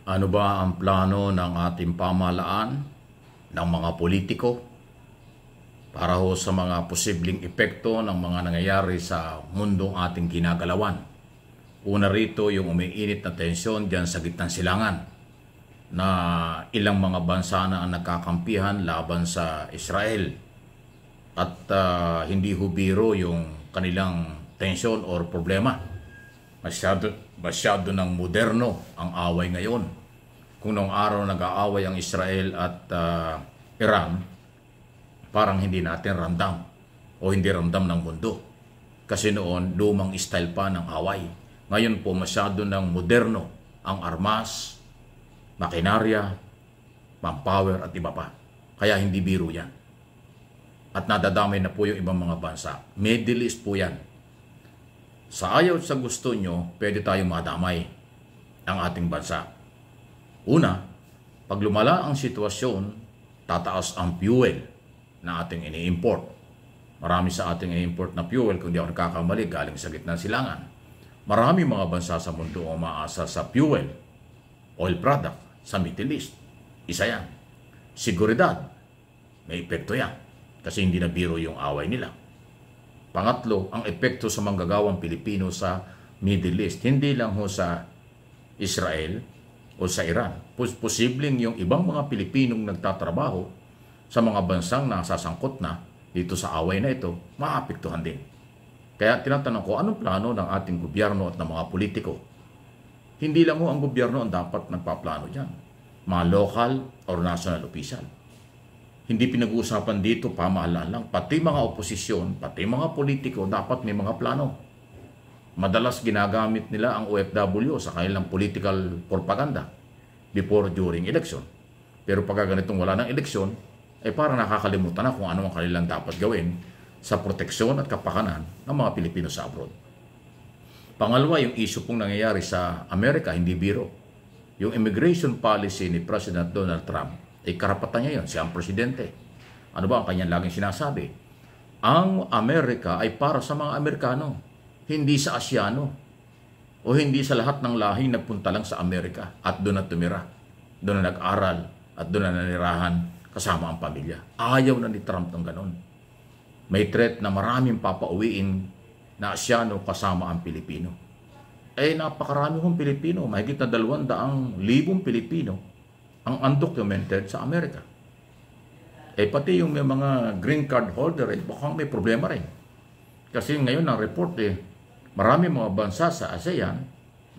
Ano ba ang plano ng ating pamahalaan, ng mga politiko, para ho sa mga posibleng epekto ng mga nangyayari sa mundong ating ginagalawan? Una rito yung umiinit na tensyon diyan sa gitnang silangan na ilang mga bansa na ang nagkakampihan laban sa Israel. At hindi ho biro yung kanilang tensyon or problema. Masyado ng moderno ang away ngayon. Kung noong araw nag-aaway ang Israel at Iran, parang hindi natin ramdam o hindi ramdam ng mundo. Kasi noon, lumang style pa ng away. Ngayon po, masyado ng moderno ang armas, makinarya, manpower at iba pa. Kaya hindi biro yan. At nadadamay na po yung ibang mga bansa. Middle East po yan. Sa ayaw sa gusto nyo, pwede tayong madamay ang ating bansa. Una, pag lumala ang sitwasyon, tataas ang fuel na ating ini-import. Marami sa ating i-import na fuel, kung di ako nagkakamali, galing sa gitnang silangan. Marami mga bansa sa mundo ang umaasa sa fuel, oil product, sa Middle East. Isa yan. Seguridad, may epekto yan. Kasi hindi na biro yung away nila. Pangatlo, ang epekto sa manggagawang Pilipino sa Middle East. Hindi lang ho sa Israel o sa Iran. Posibleng yung ibang mga Pilipinong nagtatrabaho sa mga bansang nasasangkot na dito sa away na ito, maapektuhan din. Kaya tinatanong ko, anong plano ng ating gobyerno at ng mga politiko? Hindi lang ho ang gobyerno ang dapat nagpaplano dyan. Mga local or national official. Hindi pinag-uusapan dito pamahalaan lang. Pati mga oposisyon, pati mga politiko, dapat may mga plano. Madalas ginagamit nila ang OFW sa kanilang political propaganda before, during election. Pero pagka ganitong wala ng eleksyon, ay parang nakakalimutan na kung ano ang kanilang dapat gawin sa proteksyon at kapakanan ng mga Pilipino sa abroad. Pangalawa, yung issue pong nangyayari sa Amerika, hindi biro. Yung immigration policy ni President Donald Trump, ay karapatan niya yun, siya ang presidente. Ano ba ang kanyang laging sinasabi? Ang Amerika ay para sa mga Amerikano, hindi sa Asyano, o hindi sa lahat ng lahing nagpunta lang sa Amerika at doon na tumira, doon na nag-aral at doon na nanirahan kasama ang pamilya. Ayaw na ni Trump ng ganon. May threat na maraming papauwiin na Asyano kasama ang Pilipino. Napakarami kong Pilipino, mahigit na 200,000 Pilipino ang undocumented sa Amerika. Pati yung may mga green card holder, baka may problema rin. Kasi ngayon ang report, marami mga bansa sa ASEAN,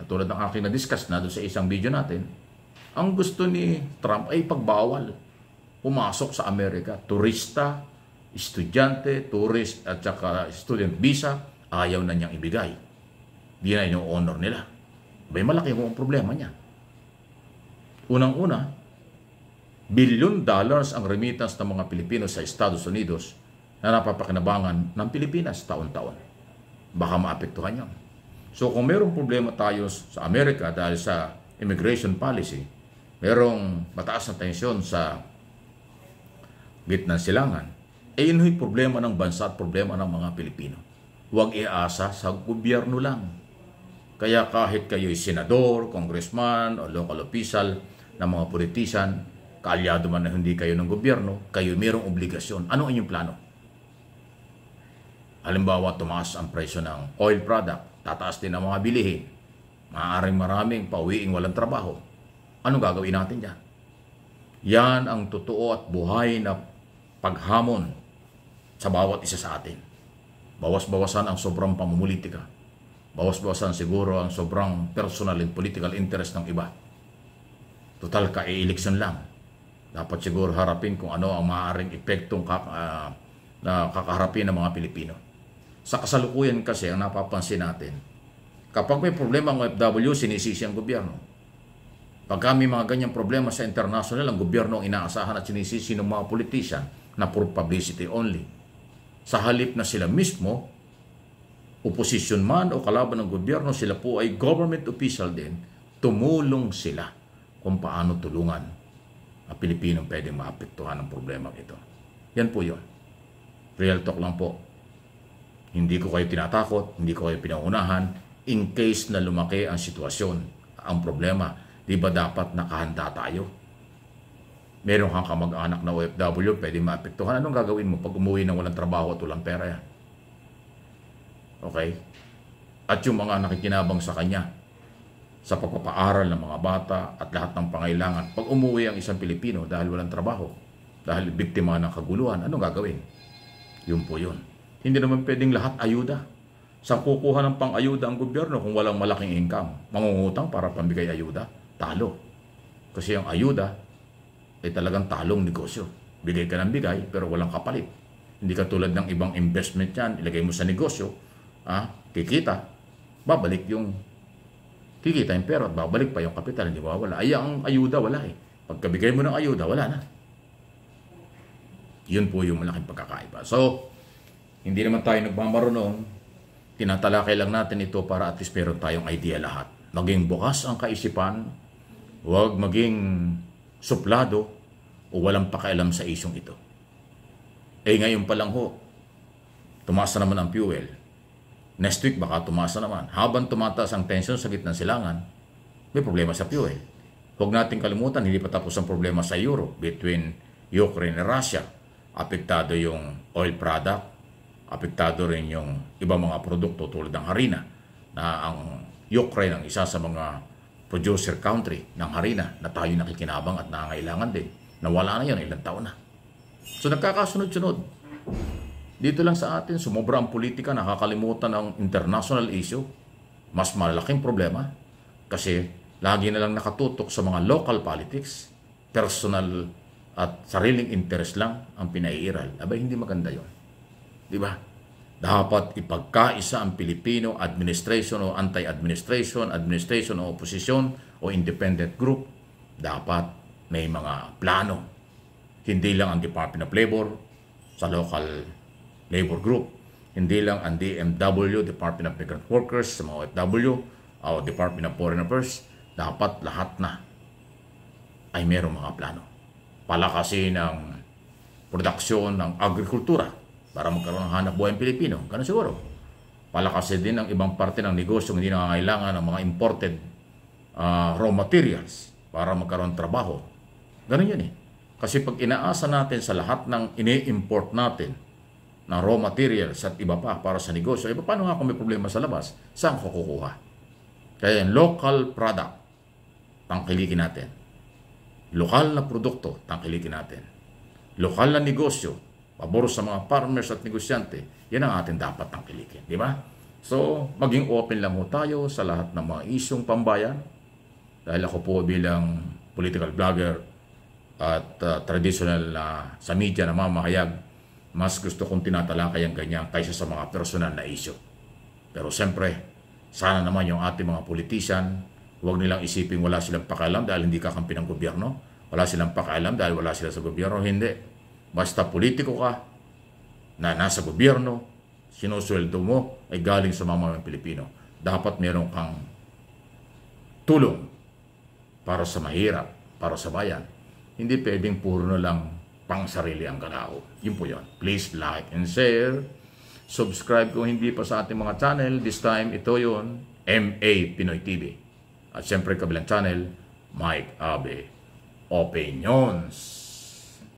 natulad ng aking na-discuss na doon sa isang video natin, ang gusto ni Trump ay pagbawal pumasok sa Amerika. Turista, estudyante, tourist at saka student visa, ayaw na niyang ibigay. Di na yung honor nila. May malaki kong problema niya. Unang-una, $1 billion ang remittance ng mga Pilipino sa Estados Unidos na napapakinabangan ng Pilipinas taon-taon. Baka maapektuhan yan. So kung mayroong problema tayo sa Amerika dahil sa immigration policy, mayroong mataas na tensyon sa gitnang silangan, yun yung problema ng bansa at problema ng mga Pilipino. Huwag iasa sa gobyerno lang. Kaya kahit kayo'y senador, congressman, o local official, ng mga politician, kaalyado man na hindi kayo ng gobyerno, kayo mayroong obligasyon. Ano ang inyong plano? Halimbawa, tumaas ang presyo ng oil product, tataas din ang mga bilihin, maaaring maraming pauwiing walang trabaho. Anong gagawin natin dyan? Yan ang totoo at buhay na paghamon sa bawat isa sa atin. Bawas-bawasan ang sobrang pamumulitika. Bawas-bawasan siguro ang sobrang personal and political interest ng iba. Total ka-eleksyon lang. Dapat siguro harapin kung ano ang maaaring epektong na kakaharapin ng mga Pilipino. Sa kasalukuyan kasi ang napapansin natin, kapag may problema ang OFW, sinisisi ang gobyerno. Pagka may mga ganyang problema sa international, ang gobyerno ang inaasahan at sinisisi ng mga politician na for publicity only. Sa halip na sila mismo, opposition man o kalaban ng gobyerno, sila po ay government official din, tumulong sila kung paano tulungan ang Pilipinong pwedeng maapektuhan ng problema ito. Yan po yun. Real talk lang po. Hindi ko kayo tinatakot, hindi ko kayo pinangunahan in case na lumaki ang sitwasyon, ang problema. Di ba dapat nakahanda tayo? Meron kang kamag-anak na OFW, pwede maapektuhan. Anong gagawin mo pag umuwi ng walang trabaho at walang pera yan? Okay? At yung mga nakikinabang sa kanya, sa pagpapaaral ng mga bata at lahat ng pangailangan, pag umuwi ang isang Pilipino dahil walang trabaho, dahil biktima ng kaguluhan, anong gagawin? Yun po yun. Hindi naman pwedeng lahat ayuda. Sa kukuha ng pang-ayuda ang gobyerno kung walang malaking income? Mangungutang para pambigay ayuda? Talo. Kasi ang ayuda ay talagang talong negosyo. Bigay ka ng bigay pero walang kapalit. Hindi ka tulad ng ibang investment yan, ilagay mo sa negosyo, kikita, babalik yung kikita yung pera at babalik pa yung kapital, hindi mawawala. Ay, ang ayuda wala eh. Pagkabigay mo ng ayuda, wala na. Yun po yung malaking pagkakaiba. So, hindi naman tayo nagmamarunong. Tinatalakay lang natin ito para at least meron tayong idea lahat. Maging bukas ang kaisipan, huwag maging suplado o walang pakialam sa isyong ito. Ngayon pa lang ho, tumaas na naman ang fuel. Next week baka tumaas na naman. Habang tumataas ang tension sa gitnang silangan, may problema sa fuel. Huwag natin kalimutan, hindi pa tapos ang problema sa Europe between Ukraine and Russia. Apektado yung oil product, apektado rin yung ibang mga produkto tulad ng harina na ang Ukraine ang isa sa mga producer country ng harina na tayo nakikinabang at nangangailangan din. Nawala na yun, ilang taon na. So nagkakasunod-sunod. Dito lang sa atin, sumobra ang politika, nakakalimutan ang international issue. Mas malaking problema kasi lagi na lang nakatutok sa mga local politics, personal at sariling interest lang ang pinaiiral. Abay, hindi maganda yun. Di ba? Dapat ipagkaisa ang Pilipino administration o anti-administration, administration o opposition o independent group. Dapat may mga plano. Hindi lang ang Department of Labor sa local labor group. Hindi lang ang DMW, Department of Migrant Workers, sa mga OFW o Department of Foreign Affairs. Dapat lahat na ay mayroong mga plano. Palakasin ng produksyon ng agrikultura para magkaroon ng hanap buhay ng Pilipino. Ganun siguro. Palakasin din ang ibang parte ng negosyo hindi nangangailangan ng mga imported raw materials para magkaroon ng trabaho. Ganun yun eh. Kasi pag inaasa natin sa lahat ng ini-import natin na raw materials at iba pa para sa negosyo, paano nga kung may problema sa labas? Saan ko kukuha? Kaya yung local product, tangkilikin natin. Lokal na produkto, tangkilikin natin. Lokal na negosyo, pabor sa mga farmers at negosyante, yan ang atin dapat tangkilikin. Di ba? So, maging open lang ho tayo sa lahat ng mga isyong pambayan. Dahil ako po bilang political vlogger at traditional sa media na mamahayag, mas gusto kong tinatalakay ang ganyan kaysa sa mga personal na issue. Pero siyempre, sana naman yung ating mga politician, huwag nilang isipin wala silang pakialam dahil hindi kakampi ng gobyerno. Wala silang pakialam dahil wala sila sa gobyerno. Hindi. Basta politiko ka na nasa gobyerno, sinusweldo mo ay galing sa mga Pilipino. Dapat meron kang tulong para sa mahirap, para sa bayan. Hindi pwedeng puro na lang pang sarili ang kalao. Yun po yun. Please like and share. Subscribe kung hindi pa sa ating mga channel. This time, ito yun, MA Pinoy TV. At siyempre kabilang channel, Mike Abe Opinions.